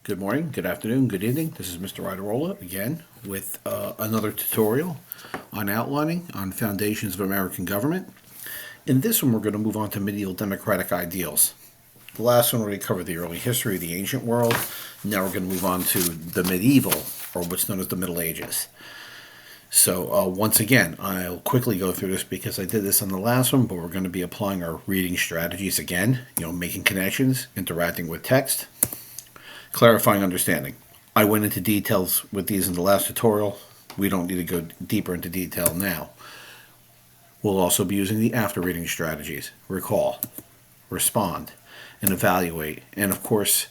Good morning, good afternoon, good evening. This is Mr. Riderola again with another tutorial on outlining on foundations of American government. In this one, we're going to move on to medieval democratic ideals. The last one already covered the early history of the ancient world. Now we're going to move on to the medieval, or what's known as the Middle Ages. So once again, I'll quickly go through this because I did this on the last one, but we're going to be applying our reading strategies again, making connections, interacting with text, clarifying understanding. I went into details with these in the last tutorial. We don't need to go deeper into detail now. We'll also be using the after reading strategies. Recall, respond, and evaluate. And of course,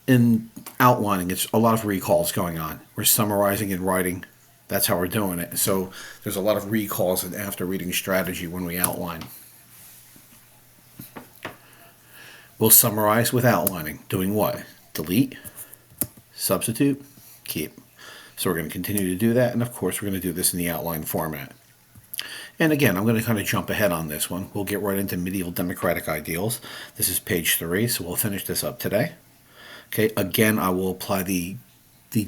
in outlining, it's a lot of recalls going on. We're summarizing and writing. That's how we're doing it. So there's a lot of recalls and after reading strategy when we outline. We'll summarize with outlining. Doing what? Delete, substitute, keep. So we're going to continue to do that, and of course we're going to do this in the outline format. And again, I'm going to kind of jump ahead on this one. We'll get right into medieval democratic ideals. This is page 3, so we'll finish this up today. Okay, again, I will apply the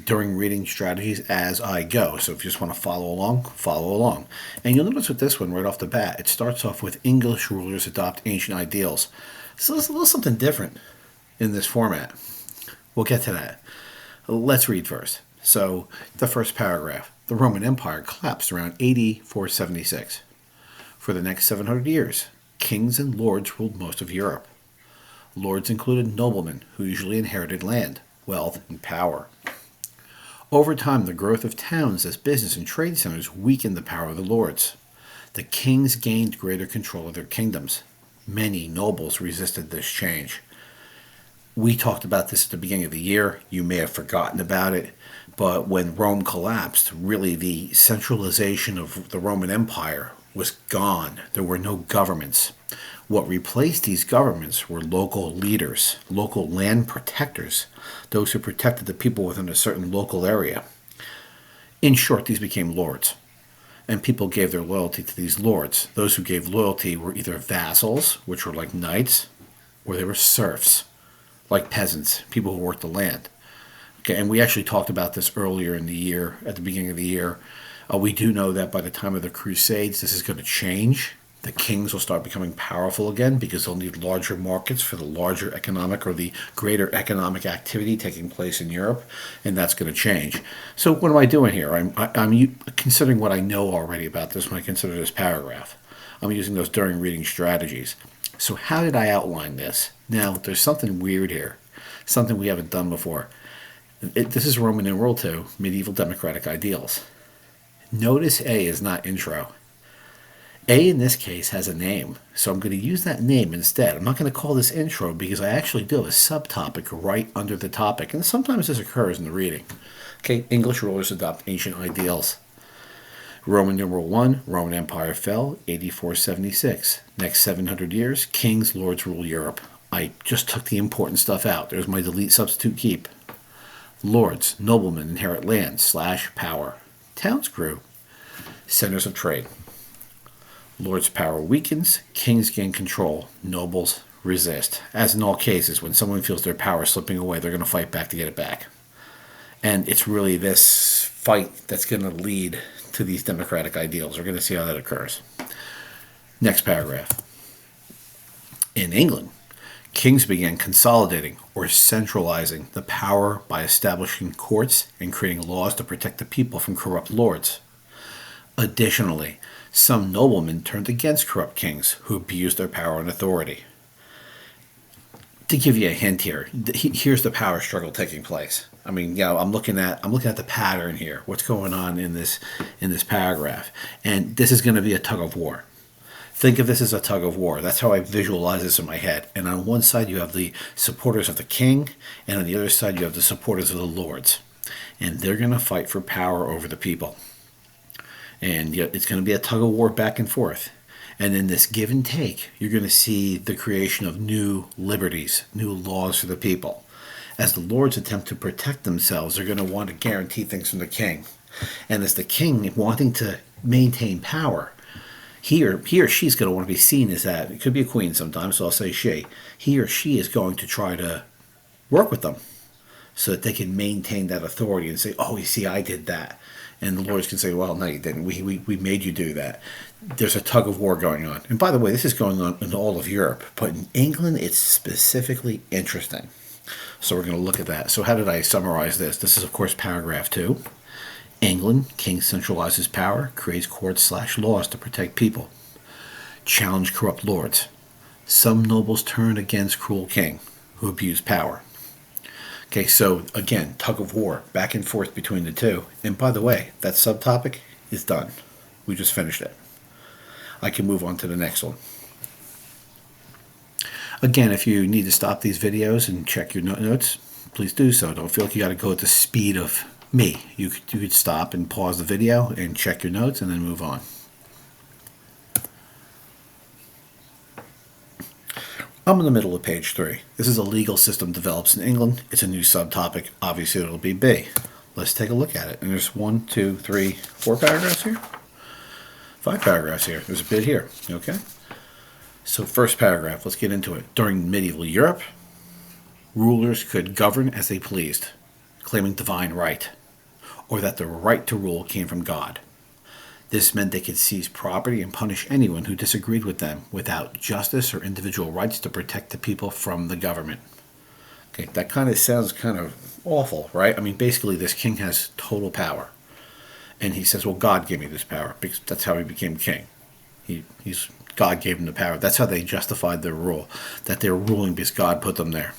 during reading strategies as I go. So if you just want to follow along, follow along. And you'll notice with this one right off the bat, it starts off with English rulers adopt ancient ideals. So there's a little something different in this format. We'll get to that. Let's read first. So, the first paragraph. The Roman Empire collapsed around AD 476. For the next 700 years, kings and lords ruled most of Europe. Lords included noblemen who usually inherited land, wealth, and power. Over time, the growth of towns as business and trade centers weakened the power of the lords. The kings gained greater control of their kingdoms. Many nobles resisted this change. We talked about this at the beginning of the year. You may have forgotten about it. But when Rome collapsed, really the centralization of the Roman Empire was gone. There were no governments. What replaced these governments were local leaders, local land protectors, those who protected the people within a certain local area. In short, these became lords. And people gave their loyalty to these lords. Those who gave loyalty were either vassals, which were like knights, or they were serfs, like peasants, people who worked the land. Okay, and we actually talked about this earlier in the year, at the beginning of the year. We do know that by the time of the Crusades, this is going to change. The kings will start becoming powerful again because they'll need larger markets for the larger economic or the greater economic activity taking place in Europe, and that's going to change. So what am I doing here? I'm considering what I know already about this when I consider this paragraph. I'm using those during reading strategies. So how did I outline this? Now, there's something weird here, something we haven't done before. This is Roman numeral 2, medieval democratic ideals. Notice A is not intro. A in this case has a name, so I'm going to use that name instead. I'm not going to call this intro because I actually do have a subtopic right under the topic, and sometimes this occurs in the reading. Okay, English rulers adopt ancient ideals. Roman numeral 1, Roman Empire fell, AD 476. Next 700 years, kings, lords rule Europe. I just took the important stuff out. There's my delete, substitute, keep. Lords, noblemen inherit land / power. Towns grew. Centers of trade. Lords' power weakens, kings gain control, nobles resist. As in all cases, when someone feels their power slipping away, they're going to fight back to get it back. And it's really this fight that's going to lead to these democratic ideals. We're going to see how that occurs. Next paragraph. In England, kings began consolidating or centralizing the power by establishing courts and creating laws to protect the people from corrupt lords. Additionally, some noblemen turned against corrupt kings who abused their power and authority. To give you a hint here, here's the power struggle taking place. I mean, I'm looking at the pattern here. What's going on in this paragraph, and this is going to be a tug of war. Think of this as a tug of war. That's how I visualize this in my head. And on one side you have the supporters of the king, and on the other side you have the supporters of the lords, and they're going to fight for power over the people. And it's going to be a tug of war back and forth. And in this give and take, you're going to see the creation of new liberties, new laws for the people. As the lords attempt to protect themselves, they're going to want to guarantee things from the king. And as the king wanting to maintain power, he or she's going to want to be seen as that. It could be a queen sometimes, so I'll say she. He or she is going to try to work with them. so that they can maintain that authority and say, oh, you see, I did that. And the lords can say, well, no, you didn't. We made you do that. There's a tug of war going on. And by the way, this is going on in all of Europe. But in England, it's specifically interesting. So we're going to look at that. So how did I summarize this? This is, of course, paragraph 2. England, king centralizes power, creates courts/laws to protect people. Challenge corrupt lords. Some nobles turn against cruel king who abused power. Okay, so again, tug of war, back and forth between the two. And by the way, that subtopic is done. We just finished it. I can move on to the next one. Again, if you need to stop these videos and check your notes, please do so. Don't feel like you got to go at the speed of me. You could stop and pause the video and check your notes and then move on. I'm in the middle of page 3. This is a legal system develops in England. It's a new subtopic. Obviously, it'll be B. Let's take a look at it. And there's 1, 2, 3, 4 paragraphs here. 5 paragraphs here. There's a bit here. Okay. So first paragraph, let's get into it. During medieval Europe, rulers could govern as they pleased, claiming divine right, or that the right to rule came from God. This meant they could seize property and punish anyone who disagreed with them without justice or individual rights to protect the people from the government. Okay, that kind of sounds kind of awful, right? I mean, basically, this king has total power. And he says, well, God gave me this power, because that's how he became king. God gave him the power. That's how they justified their rule, that they were ruling because God put them there.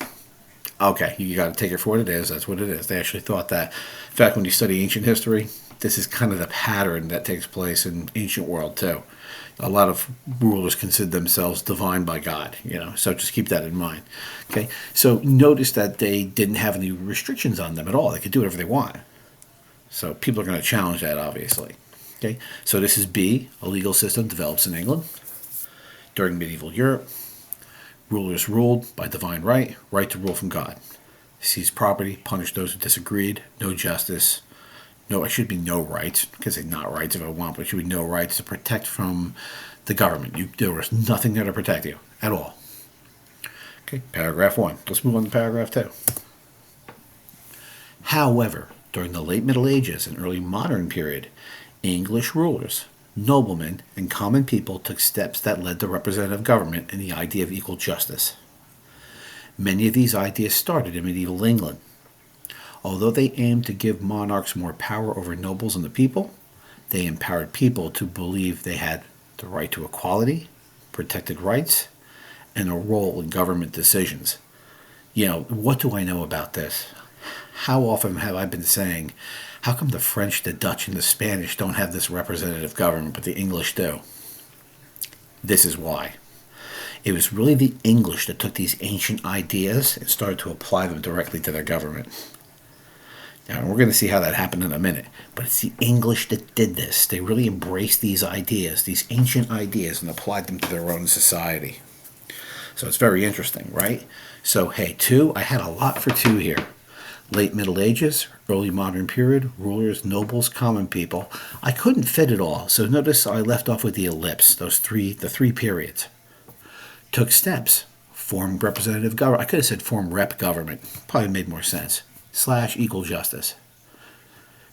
Okay, you got to take it for what it is. That's what it is. They actually thought that. In fact, when you study ancient history, this is kind of the pattern that takes place in ancient world too. A lot of rulers consider themselves divine by God, so just keep that in mind. Okay, so notice that they didn't have any restrictions on them at all. They could do whatever they want. So people are going to challenge that, obviously. Okay, so this is B, a legal system develops in England. During medieval Europe, rulers ruled by divine right to rule from God. Seize property, punish those who disagreed, no justice. No, it should be no rights, because they're not rights if I want, but it should be no rights to protect from the government. There was nothing there to protect you at all. Okay, paragraph 1. Let's move on to paragraph 2. However, during the late Middle Ages and early modern period, English rulers, noblemen, and common people took steps that led to representative government and the idea of equal justice. Many of these ideas started in medieval England. Although they aimed to give monarchs more power over nobles and the people, they empowered people to believe they had the right to equality, protected rights, and a role in government decisions. What do I know about this? How often have I been saying, how come the French, the Dutch, and the Spanish don't have this representative government, but the English do? This is why. It was really the English that took these ancient ideas and started to apply them directly to their government. Now, we're going to see how that happened in a minute, but it's the English that did this. They really embraced these ideas, these ancient ideas, and applied them to their own society. So it's very interesting, right? So, hey, 2, I had a lot for 2 here. Late Middle Ages, early modern period, rulers, nobles, common people. I couldn't fit it all, so notice I left off with the ellipse, the 3 periods. Took steps, formed representative government. I could have said formed rep government, probably made more sense. / equal justice.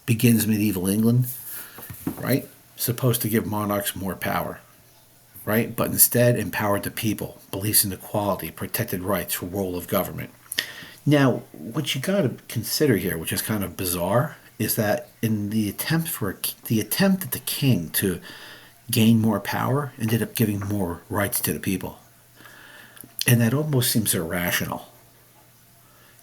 Begins medieval England, right? Supposed to give monarchs more power, right? But instead empowered the people, beliefs in equality, protected rights, role of government. Now, what you got to consider here, which is kind of bizarre, is that in the attempt at the king to gain more power ended up giving more rights to the people. And that almost seems irrational.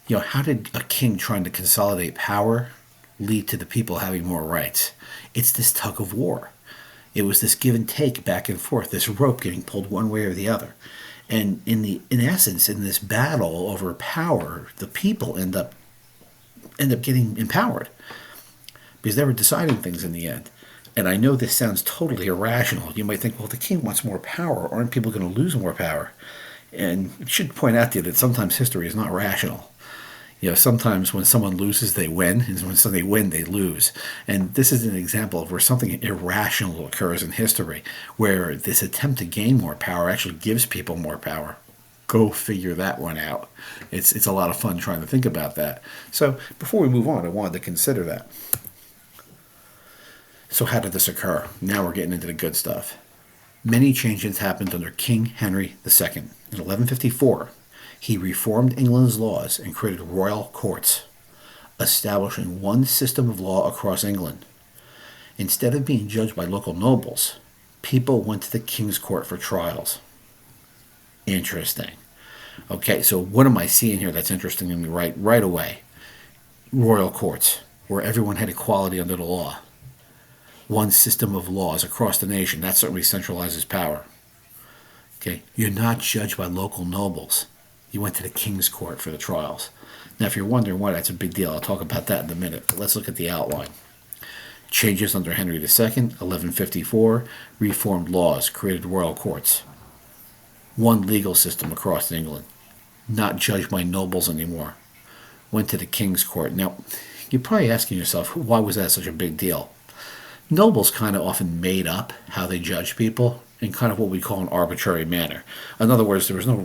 How did a king trying to consolidate power lead to the people having more rights? It's this tug of war. It was this give and take back and forth, this rope getting pulled one way or the other. And in essence, in this battle over power, the people end up getting empowered because they were deciding things in the end. And I know this sounds totally irrational. You might think, well, the king wants more power. Aren't people going to lose more power? And I should point out to you that sometimes history is not rational. Sometimes when someone loses, they win, and when they win, they lose. And this is an example of where something irrational occurs in history, where this attempt to gain more power actually gives people more power. Go figure that one out. It's a lot of fun trying to think about that. So before we move on, I wanted to consider that. So how did this occur? Now we're getting into the good stuff. Many changes happened under King Henry II. In 1154, he reformed England's laws and created royal courts, establishing one system of law across England. Instead of being judged by local nobles, people went to the King's Court for trials. Interesting. Okay, so what am I seeing here that's interesting to me right away? Royal courts, where everyone had equality under the law. One system of laws across the nation. That certainly centralizes power. Okay, you're not judged by local nobles. You went to the King's Court for the trials. Now, if you're wondering why that's a big deal, I'll talk about that in a minute. But let's look at the outline. Changes under Henry II, 1154, reformed laws, created royal courts. One legal system across England. Not judged by nobles anymore. Went to the King's Court. Now, you're probably asking yourself, why was that such a big deal? Nobles kind of often made up how they judge people in kind of what we call an arbitrary manner. In other words, there was no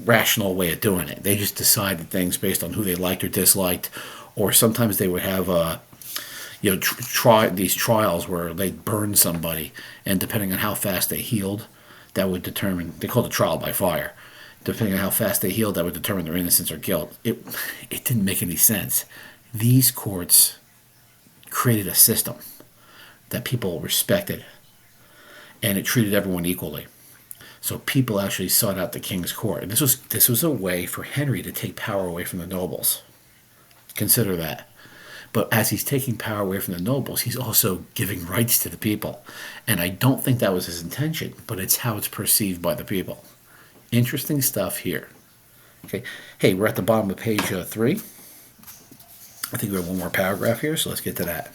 rational way of doing it. They just decided things based on who they liked or disliked, or sometimes they would have these trials where they'd burn somebody, and depending on how fast they healed, that would determine. They called it trial by fire. Depending on how fast they healed, that would determine their innocence or guilt. It didn't make any sense. These courts created a system that people respected, and it treated everyone equally. So people actually sought out the King's Court, and this was a way for Henry to take power away from the nobles. Consider that. But as he's taking power away from the nobles, he's also giving rights to the people, and I don't think that was his intention, but it's how it's perceived by the people. Interesting stuff here. Okay, hey, we're at the bottom of page 3. I think we have one more paragraph here, so let's get to that.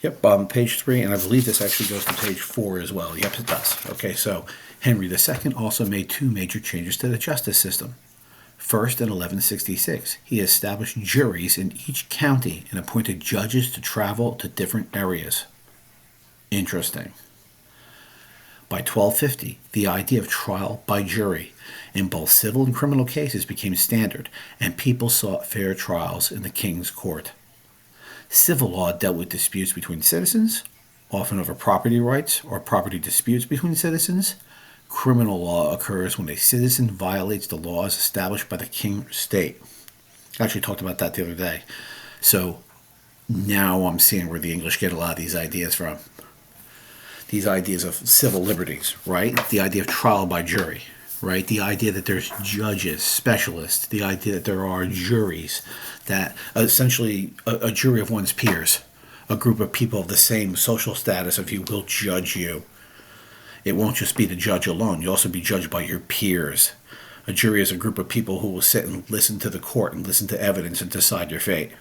Yep, page 3, and I believe this actually goes to page 4 as well. Yep, it does. Okay, so Henry II also made 2 major changes to the justice system. First, in 1166, he established juries in each county and appointed judges to travel to different areas. Interesting. By 1250, the idea of trial by jury in both civil and criminal cases became standard, and people sought fair trials in the King's Court. Civil law dealt with disputes between citizens, often over property rights or property disputes between citizens. Criminal law occurs when a citizen violates the laws established by the king or state. I actually talked about that the other day. So now I'm seeing where the English get a lot of these ideas from. These ideas of civil liberties, right? The idea of trial by jury, right? The idea that there's judges, specialists, the idea that there are juries, that essentially a jury of one's peers, a group of people of the same social status of you will judge you. It won't just be the judge alone. You'll also be judged by your peers. A jury is a group of people who will sit and listen to the court and listen to evidence and decide your fate.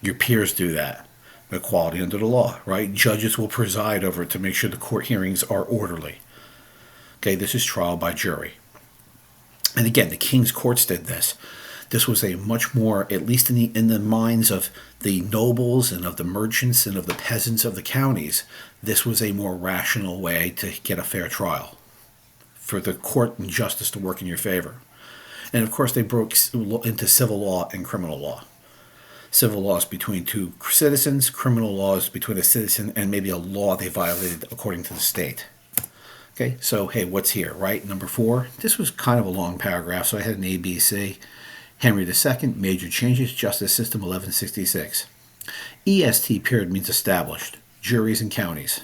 Your peers do that. Equality under the law, right? Judges will preside over it to make sure the court hearings are orderly. Okay, this is trial by jury. And again, the King's Courts did this. This was a much more, at least in the minds of the nobles and of the merchants and of the peasants of the counties, this was a more rational way to get a fair trial, for the court and justice to work in your favor. And of course, they broke into civil law and criminal law. Civil laws between 2 citizens, criminal laws between a citizen and maybe a law they violated according to the state. Okay, so hey, what's here, right? Number 4, this was kind of a long paragraph, so I had an A, B, C. Henry II, major changes, justice system, 1166. EST period means established, juries and counties.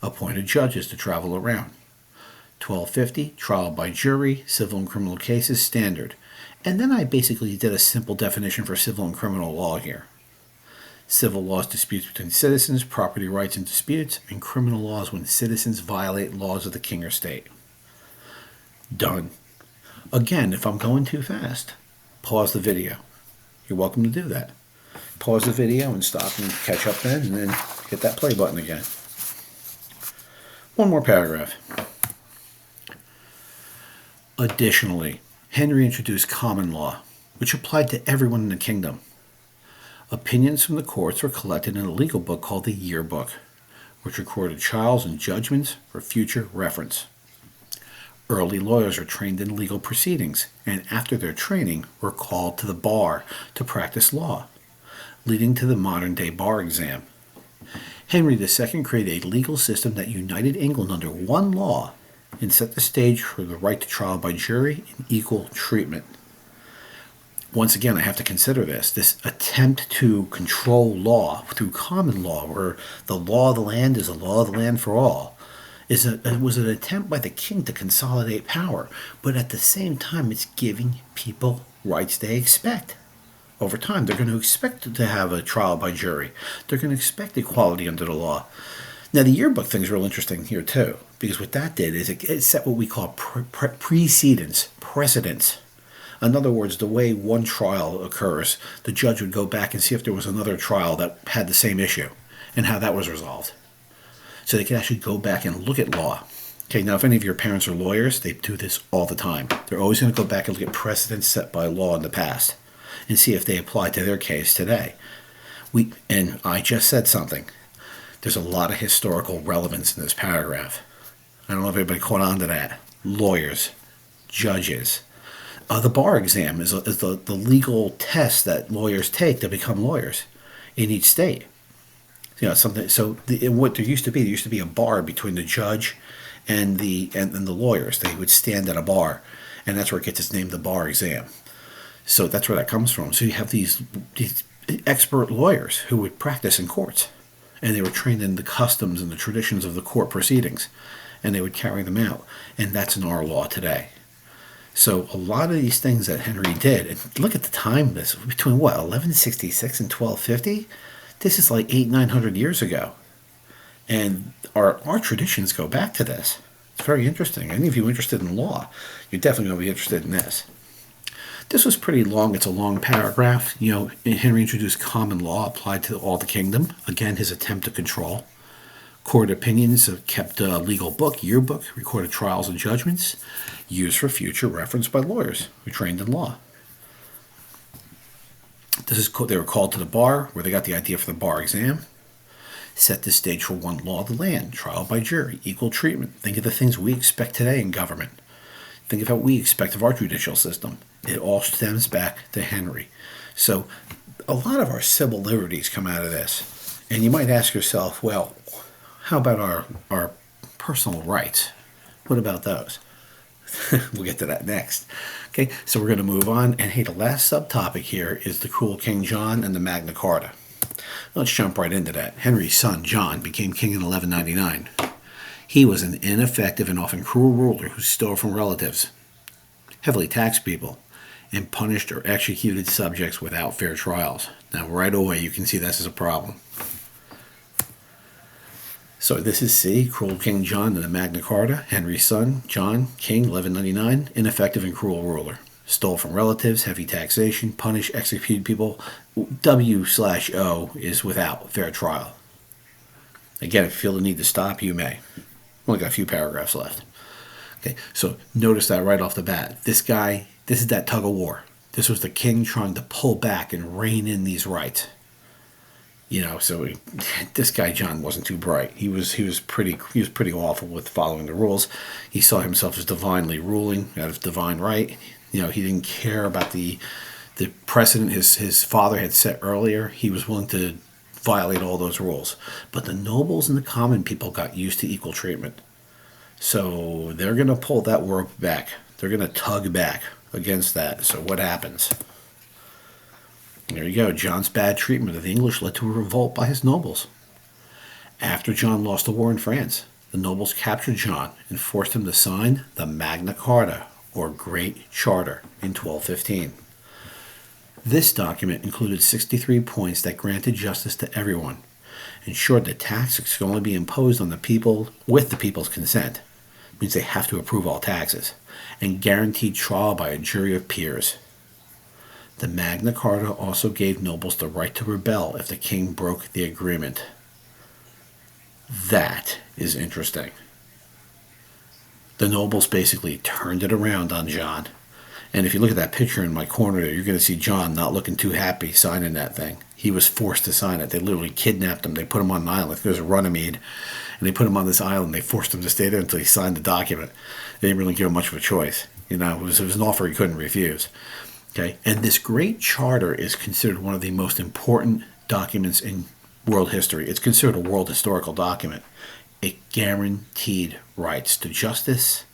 Appointed judges to travel around. 1250, trial by jury, civil and criminal cases, standard. And then I basically did a simple definition for civil and criminal law here. Civil laws, disputes between citizens, property rights and disputes, and criminal laws when citizens violate laws of the king or state. Done. Again, if I'm going too fast, pause the video. You're welcome to do that. Pause the video and stop and catch up then, and then hit that play button again. One more paragraph. Additionally, Henry introduced common law, which applied to everyone in the kingdom. Opinions from the courts were collected in a legal book called the Yearbook, which recorded trials and judgments for future reference. Early lawyers are trained in legal proceedings, and after their training were called to the bar to practice law, leading to the modern-day bar exam. Henry II created a legal system that united England under one law and set the stage for the right to trial by jury and equal treatment. Once again, I have to consider this attempt to control law through common law, where the law of the land is a law of the land for all, was an attempt by the king to consolidate power, but at the same time, it's giving people rights they expect. Over time, they're going to expect to have a trial by jury. They're going to expect equality under the law. Now, the yearbook thing is real interesting here, too, because what that did is it set what we call precedents. In other words, the way one trial occurs, the judge would go back and see if there was another trial that had the same issue and how that was resolved. So they could actually go back and look at law. Okay, now if any of your parents are lawyers, they do this all the time. They're always going to go back and look at precedents set by law in the past and see if they apply to their case today. And I just said something. There's a lot of historical relevance in this paragraph. I don't know if everybody caught on to that. Lawyers, judges. The bar exam is the legal test that lawyers take to become lawyers in each state. Something. So what there used to be a bar between the judge and the lawyers. They would stand at a bar, and that's where it gets its name, the bar exam. So that's where that comes from. So you have these expert lawyers who would practice in courts, and they were trained in the customs and the traditions of the court proceedings, and they would carry them out. And that's in our law today. So a lot of these things that Henry did, and look at the time, this between 1166 and 1250. This is like 900 years ago. And our traditions go back to this. It's very interesting. Any of you interested in law, you're definitely going to be interested in this. This was pretty long. It's a long paragraph. Henry introduced common law applied to all the kingdom. Again, his attempt to control. Court opinions kept a legal book, yearbook, recorded trials and judgments, used for future reference by lawyers who trained in law. They were called to the bar, where they got the idea for the bar exam. Set the stage for one law of the land, trial by jury, equal treatment. Think of the things we expect today in government. Think of how we expect of our judicial system. It all stems back to Henry. So a lot of our civil liberties come out of this. And you might ask yourself, well, how about our personal rights? What about those? We'll get to that next. Okay, so we're going to move on. And hey, the last subtopic here is the cruel King John and the Magna Carta. Let's jump right into that. Henry's son, John, became king in 1199. He was an ineffective and often cruel ruler who stole from relatives, heavily taxed people, and punished or executed subjects without fair trials. Now, right away, you can see this is a problem. So this is C, cruel King John and the Magna Carta. Henry's son, John, king, 1199, ineffective and cruel ruler. Stole from relatives, heavy taxation, punished, executed people. W/O is without fair trial. Again, if you feel the need to stop, you may. Only got a few paragraphs left. Okay, so notice that right off the bat. This is that tug of war. This was the king trying to pull back and rein in these rights. So this guy John wasn't too bright. He was pretty awful with following the rules. He saw himself as divinely ruling out of divine right. He didn't care about the precedent his father had set earlier. He was willing to violate all those rules. But the nobles and the common people got used to equal treatment. So they're going to pull that rope back. They're going to tug back against that. So what happens? There you go. John's bad treatment of the English led to a revolt by his nobles. After John lost the war in France, the nobles captured John and forced him to sign the Magna Carta, or Great Charter, in 1215. This document included 63 points that granted justice to everyone, ensured that taxes could only be imposed on the people with the people's consent, means they have to approve all taxes, and guaranteed trial by a jury of peers. The Magna Carta also gave nobles the right to rebel if the king broke the agreement. That is interesting. The nobles basically turned it around on John And if you look at that picture in my corner there, you're going to see John not looking too happy signing that thing. He was forced to sign it. They literally kidnapped him. They put him on an island. There's a Runnymede. And they put him on this island. They forced him to stay there until he signed the document. They didn't really give him much of a choice. It was an offer he couldn't refuse. Okay, and this Great Charter is considered one of the most important documents in world history. It's considered a world historical document. It guaranteed rights to justice,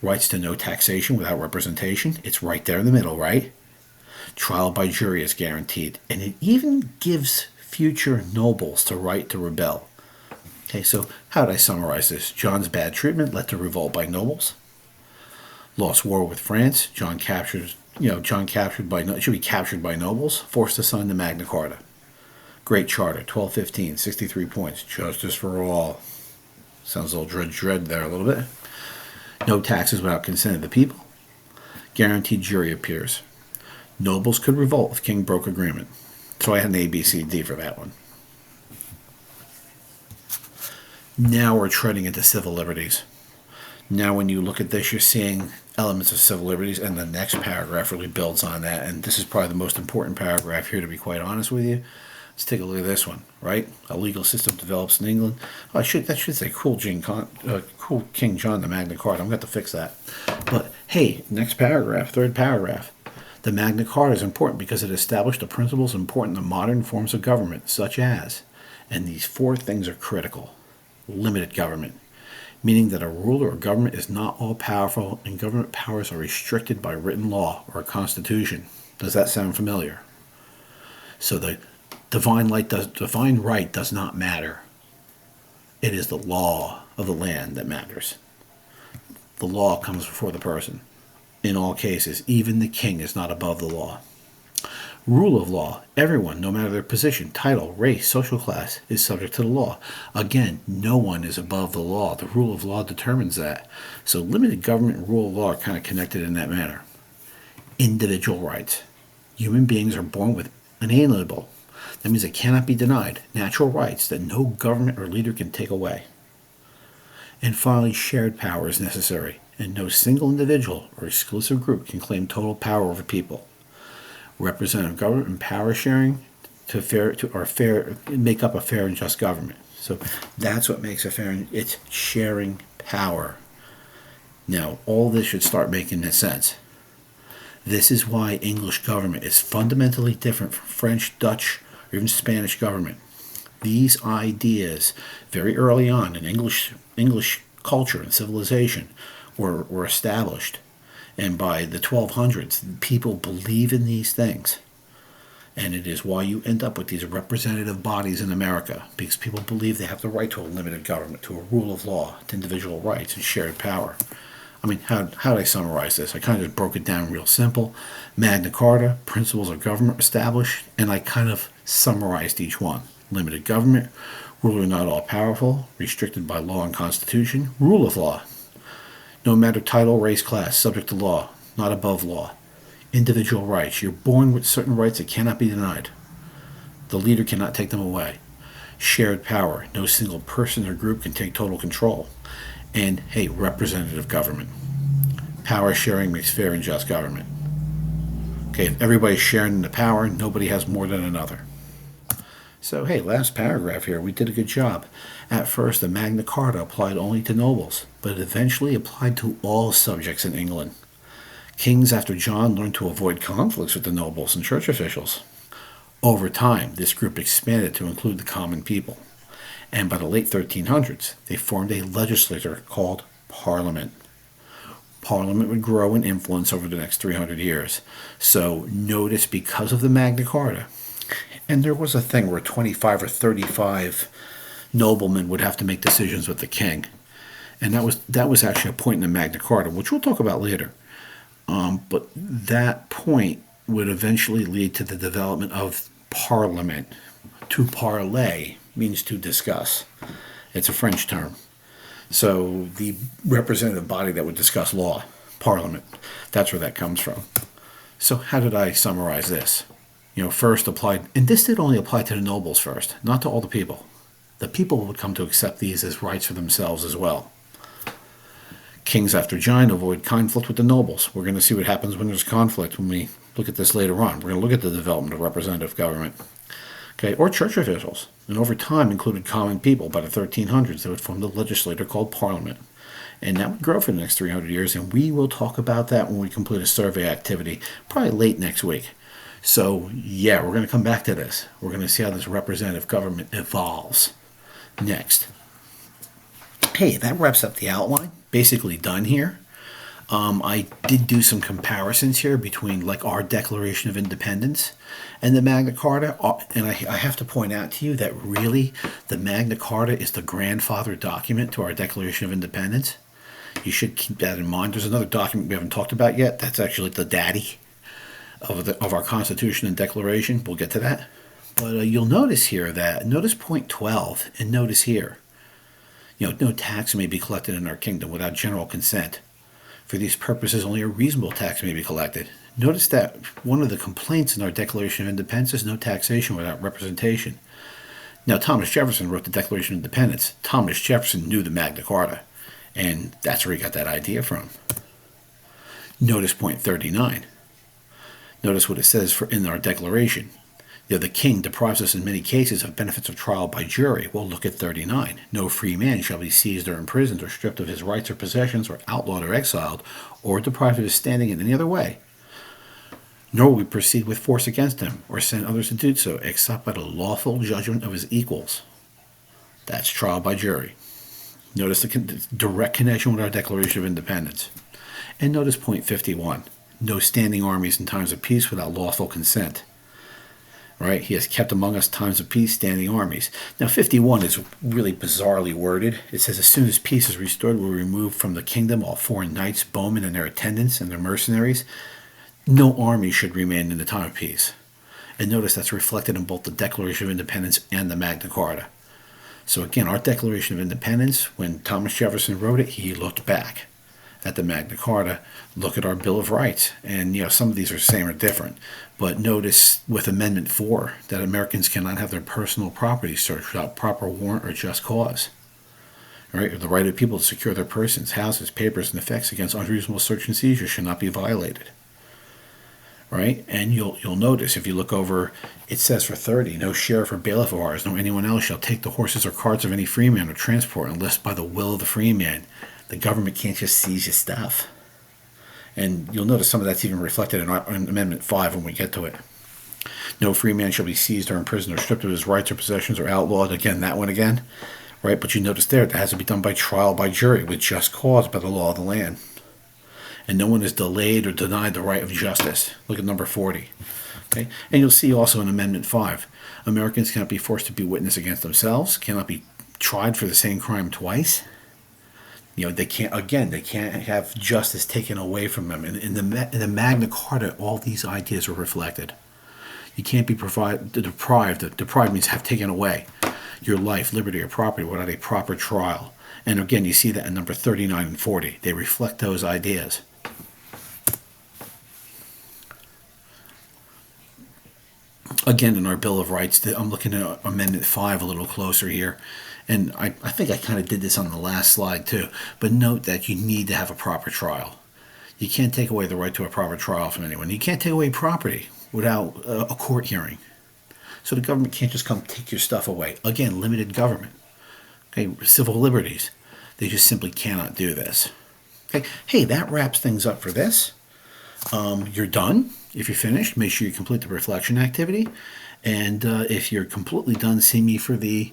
rights to no taxation without representation. It's right there in the middle, right? Trial by jury is guaranteed. And it even gives future nobles the right to rebel. Okay, so how did I summarize this? John's bad treatment led to revolt by nobles. Lost war with France. John should be captured by nobles, forced to sign the Magna Carta. Great Charter, 1215, 63 points. Justice for all. Sounds a little dread there a little bit. No taxes without consent of the people. Guaranteed jury appears. Nobles could revolt if king broke agreement. So I had an A, B, C, D for that one. Now we're treading into civil liberties. Now when you look at this, you're seeing elements of civil liberties, and the next paragraph really builds on that. And this is probably the most important paragraph here, to be quite honest with you. Let's take a look at this one, right? A legal system develops in England. Oh, that should say cool King John, the Magna Carta. I'm going to have to fix that. But hey, next paragraph, third paragraph. The Magna Carta is important because it established the principles important to modern forms of government, such as, and these four things are critical: limited government, meaning that a ruler or government is not all-powerful and government powers are restricted by written law or a constitution. Does that sound familiar? So the divine right does not matter. It is the law of the land that matters. The law comes before the person. In all cases, even the king is not above the law. Rule of law. Everyone, no matter their position, title, race, social class, is subject to the law. Again, no one is above the law. The rule of law determines that. So limited government and rule of law are kind of connected in that manner. Individual rights. Human beings are born with inalienable. That means it cannot be denied. Natural rights that no government or leader can take away. And finally, shared power is necessary, and no single individual or exclusive group can claim total power over people. Representative government and power sharing make up a fair and just government. So that's what makes a fair. It's sharing power. Now, all this should start making sense. This is why English government is fundamentally different from French, Dutch, or even Spanish government. These ideas, very early on in English culture and civilization, were established. And by the 1200s, people believe in these things. And it is why you end up with these representative bodies in America, because people believe they have the right to a limited government, to a rule of law, to individual rights and shared power. I mean, how did I summarize this? I kind of just broke it down real simple. Magna Carta, principles of government established, and I kind of summarized each one. Limited government, ruler not all-powerful, restricted by law and constitution, rule of law. No matter title, race, class, subject to law, not above law. Individual rights. You're born with certain rights that cannot be denied. The leader cannot take them away. Shared power. No single person or group can take total control. And, hey, representative government. Power sharing makes fair and just government. Okay, if everybody's sharing the power, nobody has more than another. So, hey, last paragraph here, we did a good job. At first, the Magna Carta applied only to nobles, but it eventually applied to all subjects in England. Kings after John learned to avoid conflicts with the nobles and church officials. Over time, this group expanded to include the common people. And by the late 1300s, they formed a legislature called Parliament. Parliament would grow in influence over the next 300 years. So notice, because of the Magna Carta, and there was a thing where 25 or 35 noblemen would have to make decisions with the king. And that was actually a point in the Magna Carta, which we'll talk about later. But that point would eventually lead to the development of Parliament. To parler means to discuss. It's a French term. So the representative body that would discuss law, Parliament, that's where that comes from. So how did I summarize this? First applied, and this did only apply to the nobles first, not to all the people. The people would come to accept these as rights for themselves as well. Kings after Gine avoid conflict with the nobles. We're going to see what happens when there's conflict when we look at this later on. We're going to look at the development of representative government. Okay, or church officials, and over time included common people. By the 1300s, they would form the legislature called Parliament. And that would grow for the next 300 years, and we will talk about that when we complete a survey activity, probably late next week. So, yeah, we're going to come back to this. We're going to see how this representative government evolves next. Hey, that wraps up the outline. Basically done here. I did do some comparisons here between like our Declaration of Independence and the Magna Carta, and I have to point out to you that really the Magna Carta is the grandfather document to our Declaration of Independence. You should keep that in mind. There's another document we haven't talked about yet. That's actually the daddy of our Constitution and Declaration. We'll get to that. But you'll notice here that, notice point 12, and notice here, no tax may be collected in our kingdom without general consent. For these purposes, only a reasonable tax may be collected. Notice that one of the complaints in our Declaration of Independence is no taxation without representation. Now, Thomas Jefferson wrote the Declaration of Independence. Thomas Jefferson knew the Magna Carta, and that's where he got that idea from. Notice point 39. Notice what it says in our Declaration. The king deprives us in many cases of benefits of trial by jury. Well, look at 39. No free man shall be seized or imprisoned or stripped of his rights or possessions or outlawed or exiled or deprived of his standing in any other way. Nor will we proceed with force against him or send others to do so except by the lawful judgment of his equals. That's trial by jury. Notice the direct connection with our Declaration of Independence. And notice point 51. No standing armies in times of peace without lawful consent. Right? He has kept among us times of peace standing armies. Now 51 is really bizarrely worded. It says, as soon as peace is restored, we'll remove from the kingdom all foreign knights, bowmen, and their attendants, and their mercenaries. No army should remain in the time of peace. And notice that's reflected in both the Declaration of Independence and the Magna Carta. So again, our Declaration of Independence, when Thomas Jefferson wrote it, he looked back at the Magna Carta, look at our Bill of Rights, and some of these are the same or different. But notice with Amendment 4 that Americans cannot have their personal property searched without proper warrant or just cause. Right? The right of people to secure their persons, houses, papers, and effects against unreasonable search and seizure should not be violated. Right? And you'll notice if you look over, it says for 30, no sheriff or bailiff of ours, nor anyone else shall take the horses or carts of any freeman or transport unless by the will of the freeman. The government can't just seize your stuff. And you'll notice some of that's even reflected in Amendment 5 when we get to it. No free man shall be seized or imprisoned or stripped of his rights or possessions or outlawed. Again, that one again. Right? But you notice there, that has to be done by trial by jury with just cause by the law of the land. And no one is delayed or denied the right of justice. Look at number 40. Okay? And you'll see also in Amendment 5, Americans cannot be forced to be witness against themselves, cannot be tried for the same crime twice. They can't have justice taken away from them. In the Magna Carta, all these ideas are reflected. You can't be deprived. Deprived means have taken away your life, liberty, or property without a proper trial. And again, you see that in number 39 and 40. They reflect those ideas. Again, in our Bill of Rights, I'm looking at Amendment 5 a little closer here. And I think I kind of did this on the last slide too. But note that you need to have a proper trial. You can't take away the right to a proper trial from anyone. You can't take away property without a court hearing. So the government can't just come take your stuff away. Again, limited government. Okay, civil liberties. They just simply cannot do this. Okay, hey, that wraps things up for this. You're done. If you're finished, make sure you complete the reflection activity. And if you're completely done, see me for the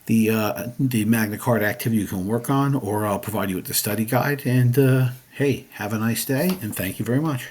Magna Carta activity you can work on, or I'll provide you with the study guide. And hey, have a nice day, and thank you very much.